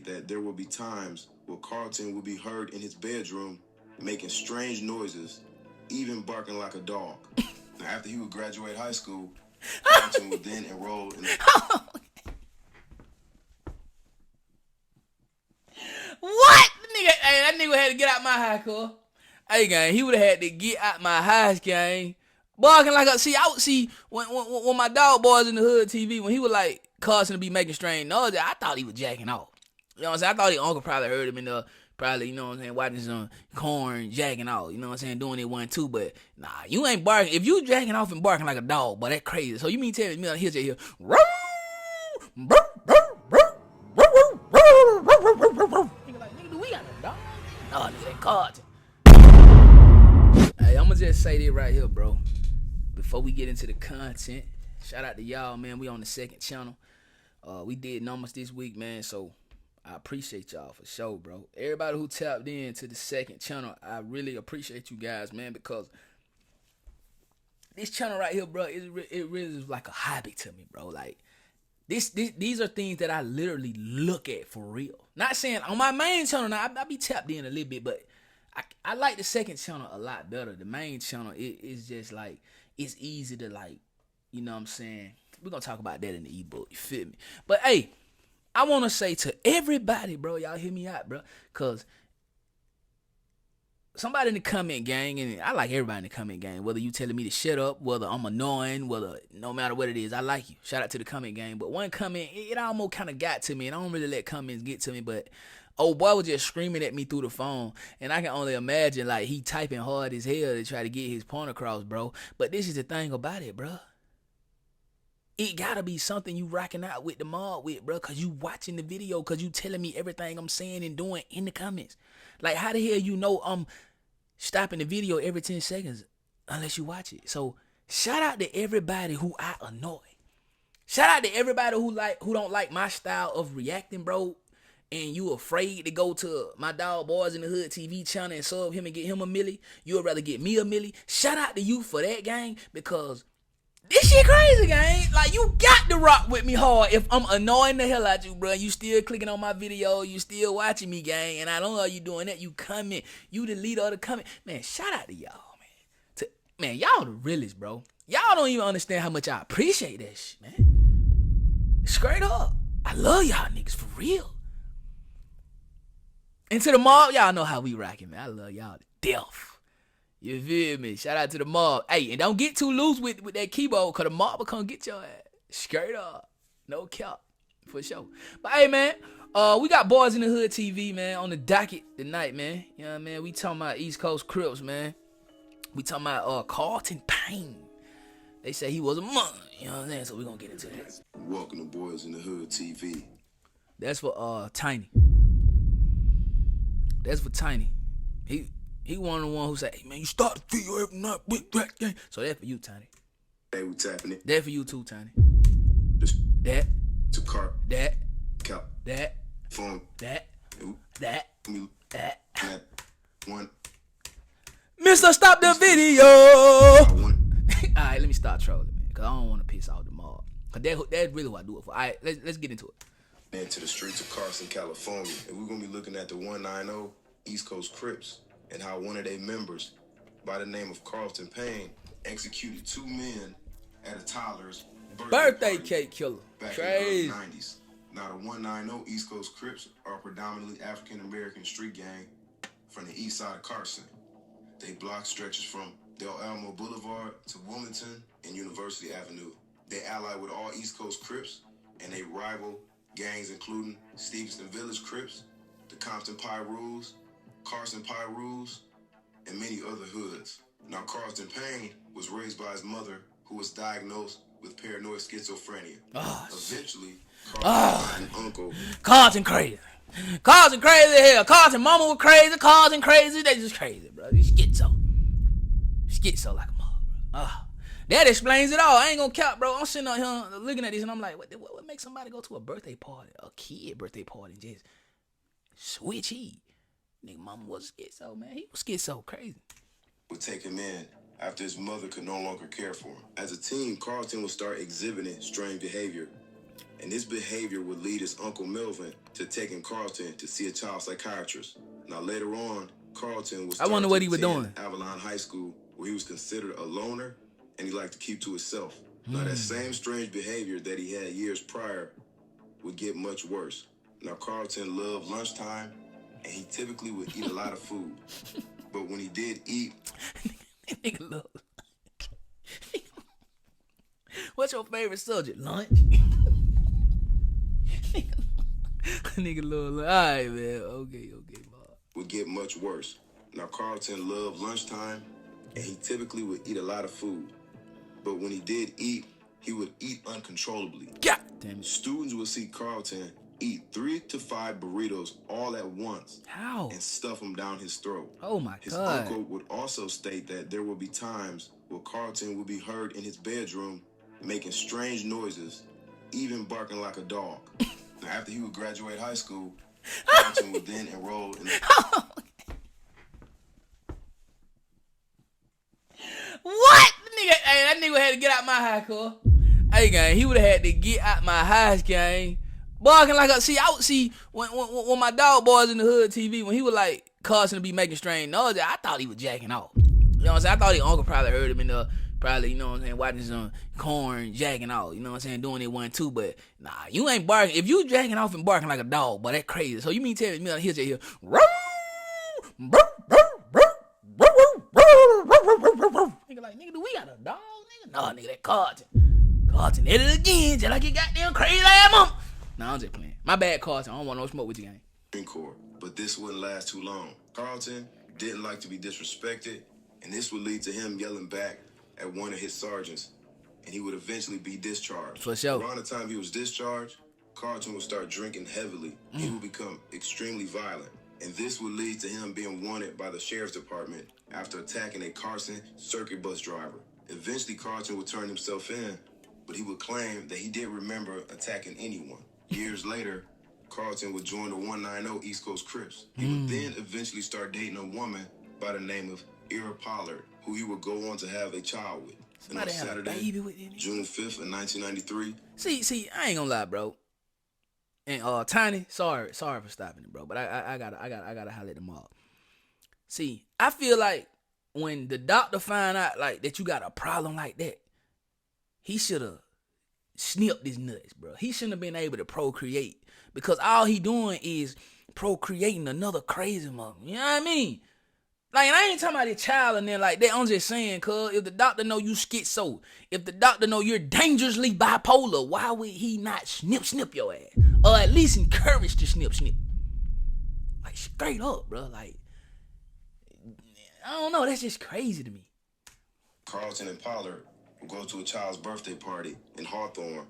that there will be times where Carlton will be heard in his bedroom making strange noises, even barking like a dog. Now, after he would graduate high school, Carlton would then enroll in What? That nigga had to get out my high school. Hey, gang, he would have had to get out my house, gang. Barking like when my dog boys in the hood TV, when he was like Carson to be making strange noises, I thought he was jacking off. You know what I'm saying? I thought his uncle probably heard him in the, you know what I'm saying, watching some corn, jacking off, you know what I'm saying, doing it 1, 2, but nah, you ain't barking. If you jacking off and barking like a dog, boy, that crazy. So you mean tell me he'll say here, nigga, do we got a dog? No, nigga, that Carlton. Hey, I'ma just say this right here, bro. Before we get into the content, shout out to y'all, man. We on the second channel. We did numbers this week, man, so I appreciate y'all for sure, bro. Everybody who tapped in to the second channel, I really appreciate you guys, man, because this channel right here, bro, it really is like a hobby to me, bro. Like, these are things that I literally look at for real. Not saying on my main channel, now I be tapped in a little bit, but I like the second channel a lot better. The main channel, it's just like, it's easy to like, you know what I'm saying? We're going to talk about that in the ebook, you feel me? But hey, I want to say to everybody, bro, y'all hear me out, bro, because somebody in the comment gang, and I like everybody in the comment gang, whether you telling me to shut up, whether I'm annoying, whether no matter what it is, I like you. Shout out to the comment gang. But one comment, it almost kind of got to me, and I don't really let comments get to me, but old boy was just screaming at me through the phone, and I can only imagine, like, he typing hard as hell to try to get his point across, bro. But this is the thing about it, bro. It gotta be something you rocking out with the mob with, bro, because you watching the video, because you telling me everything I'm saying and doing in the comments. Like, how the hell you know I'm stopping the video every 10 seconds unless you watch it? So, shout out to everybody who I annoy. Shout out to everybody who don't like my style of reacting, bro, and you afraid to go to my dog boys in the hood TV channel and sub him and get him a milli. You would rather get me a milli. Shout out to you for that, gang, because this shit crazy, gang. Like, you got to rock with me hard if I'm annoying the hell out you, bro. You still clicking on my video. You still watching me, gang. And I don't know how you doing that. You comment. You the leader of the comment. Man, shout out to y'all, man. Man, y'all the realest, bro. Y'all don't even understand how much I appreciate that shit, man. Straight up. I love y'all niggas for real. And to the mob, y'all know how we rocking, man. I love y'all to death. You feel me? Shout out to the mob. Hey, and don't get too loose with that keyboard, because the mob will come get your ass. Straight up. No cap. For sure. But hey, man, we got Boys in the Hood TV, man, on the docket tonight, man. You know what I mean? We talking about East Coast CRIPS, man. We talking about Carlton Payne. They say he was a monk. You know what I'm saying? So we going to get into that. Welcome to Boys in the Hood TV. That's for Tiny. That's for Tiny. He one of the ones who say, hey, man, you start the video every night with that game. So that's for you, Tiny. Hey, we tapping it. That for you too, Tiny. That. To car. That. Cap. That. Phone. That. Ooh. That. Mute. That. That. One. Mister, stop the video. Alright, let me start trolling, man, because I don't want to piss off the mob. Because that's really what I do it for. Alright, let's get into it. Into the streets of Carson, California. And we're going to be looking at the 190 East Coast CRIPS and how one of their members, by the name of Carlton Payne, executed 2 men at a toddler's birthday cake killer. Back Crazy. in the early 90s. Now, the 190 East Coast CRIPS are a predominantly African-American street gang from the east side of Carson. They block stretches from Del Alamo Boulevard to Wilmington and University Avenue. They ally with all East Coast CRIPS, and they rival gangs including Stevenson Village CRIPS, the Compton Pyrus, Carson Pyrus, and many other hoods. Now, Carlton Payne was raised by his mother, who was diagnosed with paranoid schizophrenia. Eventually, Carlton and uncle. Carlton crazy. Carlton crazy as hell. Carlton mama was crazy. Carlton crazy. They just crazy, bro. They schizo. Schizo like a mother, bro. That explains it all. I ain't gonna cap, bro. I'm sitting out here looking at this and I'm like, what makes somebody go to a birthday party, a kid birthday party, and just switch heat? Nigga, mama was schizo, man. He was schizo crazy. Would take him in after his mother could no longer care for him. As a teen, Carlton would start exhibiting strange behavior And this behavior would lead his Uncle Melvin to taking Carlton to see a child psychiatrist. Now later on, Carlton was I wonder what he was doing. Avalon High School, where he was considered a loner and he liked to keep to himself. Now that same strange behavior that he had years prior would get much worse. Now Carlton loved lunchtime and he typically would eat a lot of food. But when he did eat, Nigga love. What's your favorite subject? Lunch. Nigga love. All right, man. Okay, Bob. Would get much worse. Now Carlton loved lunchtime and he typically would eat a lot of food. But when he did eat, he would eat uncontrollably. God damn it. Students would see Carlton eat 3 to 5 burritos all at once. How? And stuff them down his throat. Oh my His God. uncle would also state that there would be times where Carlton would be heard in his bedroom making strange noises, even barking like a dog. Now, after he would graduate high school, Carlton would then enroll in the... What? Nigga, hey, that nigga had to get out my high car. Hey, gang, he would have had to get out my house, gang. Barking like a... See, I would see when my dog boys in the hood TV, when he would like Carson to be making strange noises, I thought he was jacking off. You know what I'm saying? I thought his uncle probably heard him in the... Probably, you know what I'm saying, watching some corn jacking off, you know what I'm saying, doing it 1, 2, but nah, you ain't barking. If you jacking off and barking like a dog, boy, that crazy. So you mean tell me he'll just hear, nigga like, nigga, do we got a dog, nigga? No, nigga, that Carlton hit it again, just like he goddamn crazy ass mom. Nah, I'm just playing. My bad, Carlton. I don't want no smoke with you, gang. Supreme Court, but this wouldn't last too long. Carlton didn't like to be disrespected, and this would lead to him yelling back at one of his sergeants, and he would eventually be discharged. For sure. Around the time he was discharged, Carlton would start drinking heavily. He would become extremely violent, and this would lead to him being wanted by the sheriff's department after attacking a Carson circuit bus driver. Eventually, Carlton would turn himself in, but he would claim that he didn't remember attacking anyone. Years later, Carlton would join the 190 East Coast Crips. He would then eventually start dating a woman by the name of Ira Pollard, who he would go on to have a child with. Somebody and on had a Saturday, baby with him. June 5th of 1993. See, I ain't gonna lie, bro. And Tiny, sorry for stopping it, bro. But I gotta highlight them all. See, I feel like when the doctor find out like that you got a problem like that, he should have snipped his nuts, bro. He shouldn't have been able to procreate because all he doing is procreating another crazy mother. You know what I mean? Like, I ain't talking about a child and then like that. I'm just saying, cuz, if the doctor know you schizo, if the doctor know you're dangerously bipolar, why would he not snip your ass? Or at least encourage to snip. Like, straight up, bro. Like, I don't know. That's just crazy to me. Carlton and Pollard would go to a child's birthday party in Hawthorne,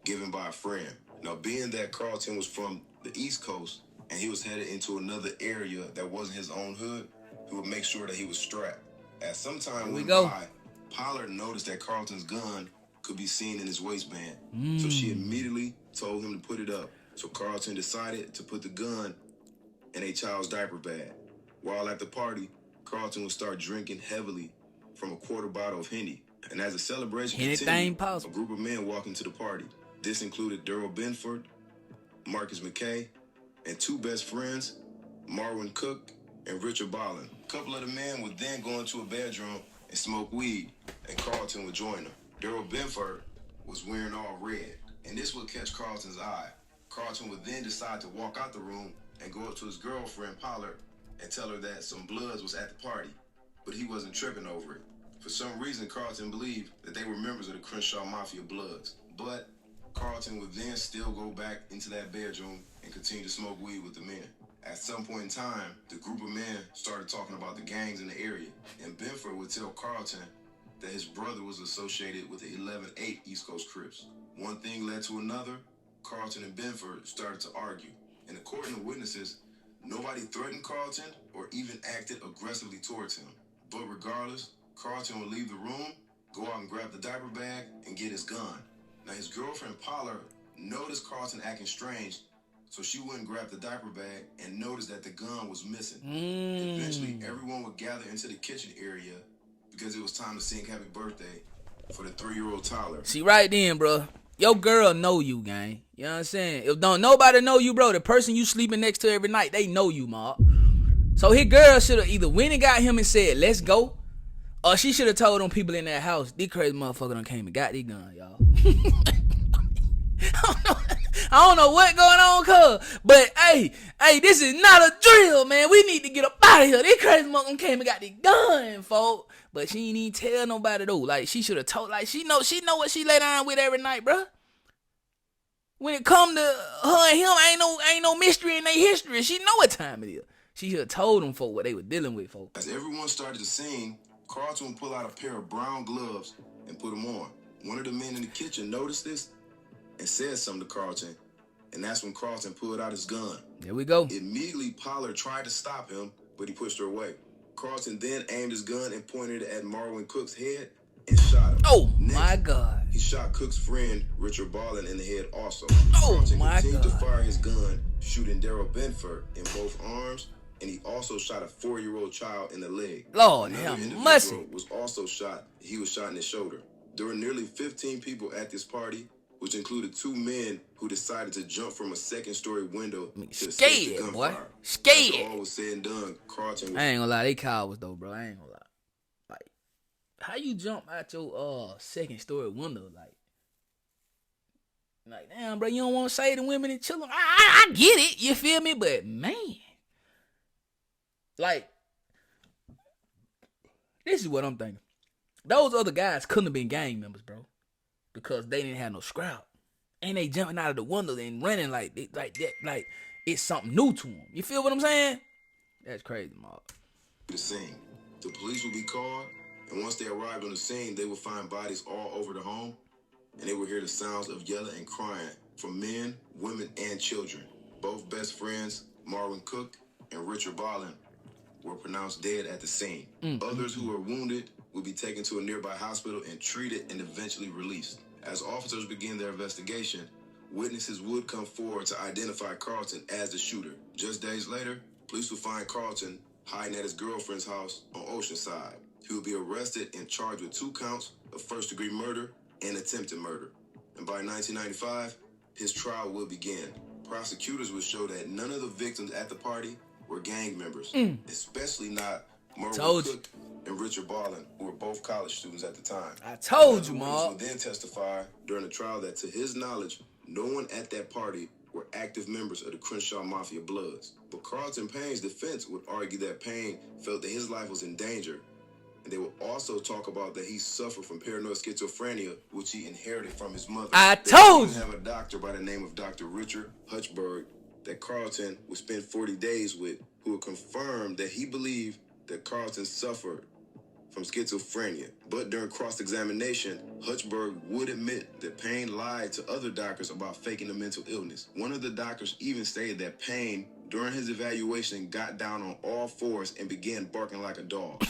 given by a friend. Now, being that Carlton was from the East Coast and he was headed into another area that wasn't his own hood, he would make sure that he was strapped. As some time went by, Pollard noticed that Carlton's gun could be seen in his waistband. So she immediately told him to put it up. So Carlton decided to put the gun in a child's diaper bag. While at the party, Carlton would start drinking heavily from a quarter bottle of Henny. And as the celebration continued, a group of men walked into the party. This included Daryl Benford, Marcus McKay, and 2 best friends, Marwin Cook and Richard Ballin. A couple of the men would then go into a bedroom and smoke weed, and Carlton would join them. Daryl Benford was wearing all red, and this would catch Carlton's eye. Carlton would then decide to walk out the room and go up to his girlfriend, Pollard, and tell her that some Bloods was at the party, but he wasn't tripping over it. For some reason, Carlton believed that they were members of the Crenshaw Mafia Bloods, but Carlton would then still go back into that bedroom and continue to smoke weed with the men. At some point in time, the group of men started talking about the gangs in the area, and Benford would tell Carlton that his brother was associated with the 11-8 East Coast Crips. One thing led to another. Carlton and Benford started to argue, and according to witnesses, nobody threatened Carlton or even acted aggressively towards him. But regardless, Carlton would leave the room, go out and grab the diaper bag, and get his gun. Now, his girlfriend Pollard noticed Carlton acting strange, so she went and grabbed the diaper bag and noticed that the gun was missing. Eventually, everyone would gather into the kitchen area because it was time to sing happy birthday for the 3-year-old Tyler. See, right then, bro. Your girl know you, gang. You know what I'm saying? If don't nobody know you, bro, the person you sleeping next to every night, they know you, Mark. So his girl should have either went and got him and said, let's go, or she should have told them people in that house, these crazy motherfucker done came and got these guns, y'all. I don't know what going on, cuz. But, hey, this is not a drill, man. We need to get up out of here. This crazy motherfucker came and got the gun, folks. But she ain't even tell nobody, though. Like, she should have told, like, she know what she lay down with every night, bruh. When it come to her and him, ain't no mystery in their history. She know what time it is. She should have told them, folk, what they were dealing with, folk. As everyone started to sing, Carlton would pull out a pair of brown gloves and put them on. One of the men in the kitchen noticed this and said something to Carlton, and that's when Carlton pulled out his gun. There we go. Immediately, Pollard tried to stop him, but he pushed her away. Carlton then aimed his gun and pointed it at Marwin Cook's head and shot him. Oh, Next, my God. he shot Cook's friend, Richard Ballin, in the head also. Oh, Carlton my continued God. to fire his gun, shooting Darrell Benford in both arms, and he also shot a 4-year-old child in the leg. Lord Another have individual mercy. was also shot. He was shot in the shoulder. There were nearly 15 people at this party, which included 2 men who decided to jump from a second-story window to escape the Scared, boy. gunfire. Scared. After all was said and done, Carlton was I ain't gonna lie, they cowards though, bro. I ain't gonna lie. Like, how you jump out your second story window? Like, damn, bro, you don't want to save the women and children. I get it, you feel me? But man, like, this is what I'm thinking. Those other guys couldn't have been gang members, bro, because they didn't have no scrap, and they jumping out of the window and running like that, like it's something new to them. You feel what I'm saying? That's crazy, Mark. the scene. The police would be called, and once they arrived on the scene, they would find bodies all over the home, and they would hear the sounds of yelling and crying from men, women, and children. Both best friends, Marwin Cook and Richard Ballin, were pronounced dead at the scene. Others who were wounded would be taken to a nearby hospital and treated and eventually released. As officers began their investigation, witnesses would come forward to identify Carlton as the shooter. Just days later, police would find Carlton hiding at his girlfriend's house on Oceanside. He would be arrested and charged with 2 counts of first-degree murder and attempted murder. And by 1995, his trial would begin. Prosecutors would show that none of the victims at the party were gang members, especially not Marwin Cook and Richard Ballin, who were both college students at the time. I told you, Witnesses Mark. would then testify during the trial that, to his knowledge, no one at that party were active members of the Crenshaw Mafia Bloods. But Carlton Payne's defense would argue that Payne felt that his life was in danger, and they would also talk about that he suffered from paranoid schizophrenia, which he inherited from his mother. I They told even you. have a doctor by the name of Dr. Richard Hutchberg that Carlton would spend 40 days with, who would confirm that he believed that Carlton suffered from schizophrenia. But during cross-examination, Hutchberg would admit that Payne lied to other doctors about faking a mental illness. One of the doctors even stated that Payne, during his evaluation, got down on all fours and began barking like a dog.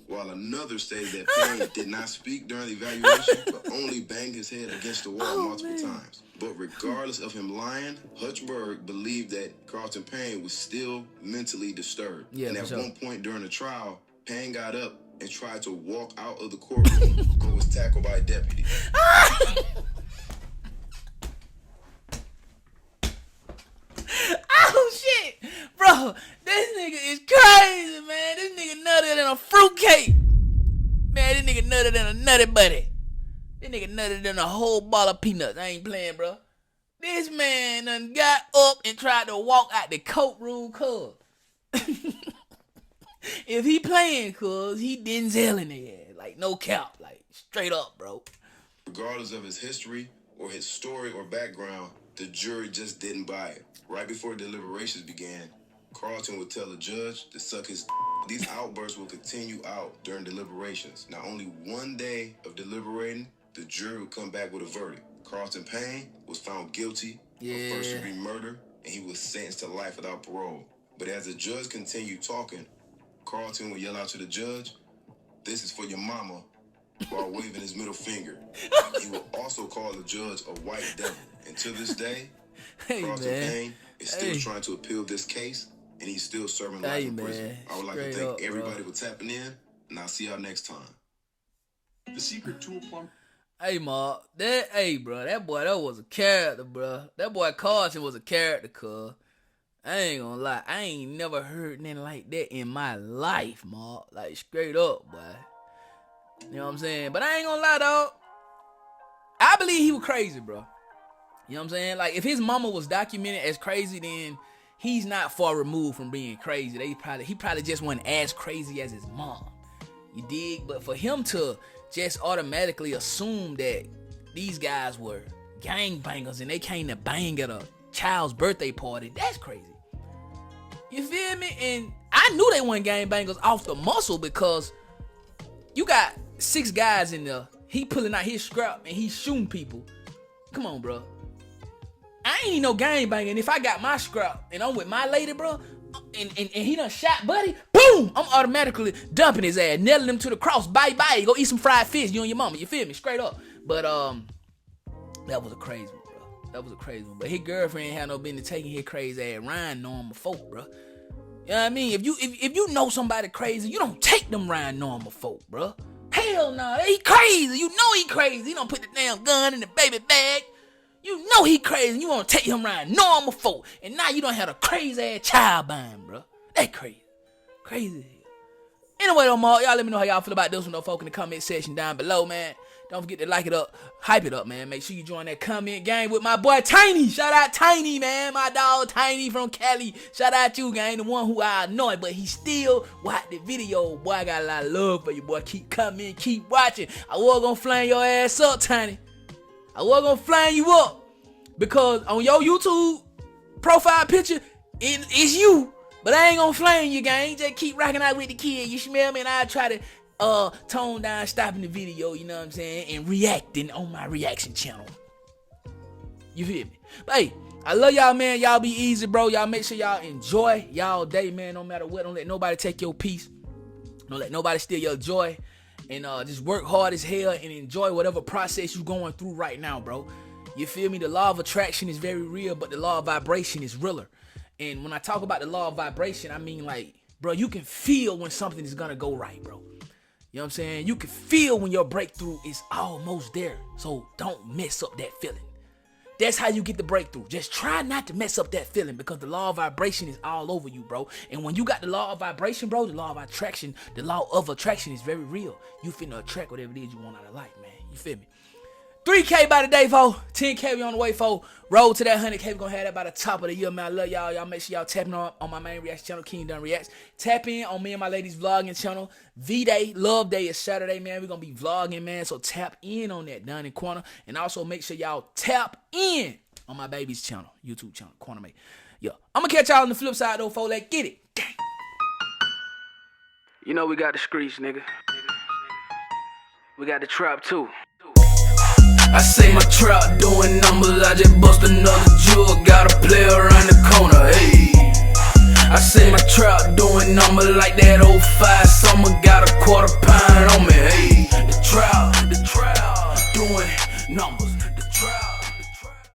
While another stated that Payne did not speak during the evaluation, but only banged his head against the wall multiple times. But regardless of him lying, Hutchberg believed that Carlton Payne was still mentally disturbed. Yeah, and for at sure. one point during the trial, Payne got up and tried to walk out of the courtroom, but was tackled by a deputy. Oh shit, bro, this nigga is crazy, man. This nigga nuttier than a fruitcake. Man, this nigga nuttier than a nutty buddy. This nigga nuttier than a whole ball of peanuts. I ain't playing, bro. This man done got up and tried to walk out the courtroom, cuz. If he playing, cuz, he Denzel in there. Like, no cap. Like, straight up, bro. Regardless of his history or his story or background, the jury just didn't buy it. Right before deliberations began, Carlton would tell the judge to suck his These outbursts will continue out during deliberations. Now, only one day of deliberating, the jury would come back with a verdict. Carlton Payne was found guilty of first-degree murder, and he was sentenced to life without parole. But as the judge continued talking, Carlton would yell out to the judge, "This is for your mama," while waving his middle finger. He would also call the judge a white devil. And to this day, Carlton Payne is still trying to appeal this case, and he's still serving life in prison. I would like to thank everybody for tapping in, and I'll see y'all next time. The secret to a plumber. Hey, Mark, bro, that was a character, bro. That boy Carlton was a character, cuz. I ain't gonna lie, I ain't never heard nothing like that in my life, Mark. Like, straight up, boy. You know what I'm saying? But I ain't gonna lie, dog. I believe he was crazy, bro. You know what I'm saying? Like, if his mama was documented as crazy, then he's not far removed from being crazy. He probably just wasn't as crazy as his mom. You dig? But for him to just automatically assume that these guys were gangbangers and they came to bang at a child's birthday party, that's crazy. You feel me? And I knew they weren't gangbangers off the muscle because you got 6 guys in there. He pulling out his scrap and he's shooting people. Come on, bro. I ain't no gangbanger. And if I got my scrap and I'm with my lady, bro, and he done shot buddy, boom, I'm automatically dumping his ass, nailing him to the cross. Bye. Go eat some fried fish, you and your mama. You feel me? Straight up. But that was a crazy one, bro. That was a crazy one. But his girlfriend ain't had no business taking his crazy ass riding normal folk, bro. You know what I mean? If you know somebody crazy, you don't take them riding normal folk, bro. Hell no, he crazy. You know he crazy. He don't put the damn gun in the baby bag. You know he crazy. You want to take him riding normal folk. And now you don't have a crazy ass child by him, bro. That crazy. Crazy. Anyway, though, Mark, y'all let me know how y'all feel about this one, though, folk, in the comment section down below, man. Don't forget to like it up, hype it up, man. Make sure you join that comment gang with my boy Tiny. Shout out Tiny, man. My dog Tiny from Cali. Shout out you, gang. The one who I annoy, but he still watch the video. Boy, I got a lot of love for you, boy. Keep coming, keep watching. I was gonna flame your ass up, Tiny. I was gonna flame you up. Because on your YouTube profile picture, it's you. But I ain't gonna flame you, gang. Just keep rocking out with the kid. You smell me? And I'll try to tone down, stopping the video, you know what I'm saying, and reacting on my reaction channel. You feel me? But hey, I love y'all, man. Y'all be easy, bro. Y'all make sure y'all enjoy y'all day, man. No matter what, don't let nobody take your peace. Don't let nobody steal your joy. And just work hard as hell and enjoy whatever process you're going through right now, bro. You feel me? The law of attraction is very real, but the law of vibration is realer. And when I talk about the law of vibration, I mean, like, bro, you can feel when something is gonna go right, bro. You know what I'm saying? You can feel when your breakthrough is almost there. So don't mess up that feeling. That's how you get the breakthrough. Just try not to mess up that feeling because the law of vibration is all over you, bro. And when you got the law of vibration, bro, the law of attraction is very real. You finna attract whatever it is you want out of life, man. You feel me? 3K by the day, fo. 10K we on the way, fo. Roll to that 100K. We gonna have that by the top of the year, man. I love y'all. Y'all make sure y'all tapping on my main reaction channel, King Done Reacts. Tap in on me and my ladies vlogging channel. V-Day, Love Day is Saturday, man. We gonna be vlogging, man. So tap in on that Done in Corner. And also make sure y'all tap in on my baby's channel, YouTube channel, Corner Mate. Yeah. I'm gonna catch y'all on the flip side, though, fo. Let's get it. Dang. You know we got the streets, nigga. We got the trap, too. I say my trap doing numbers, I just bust another jewel, got a player around the corner, hey. I say my trap doing numbers like that 05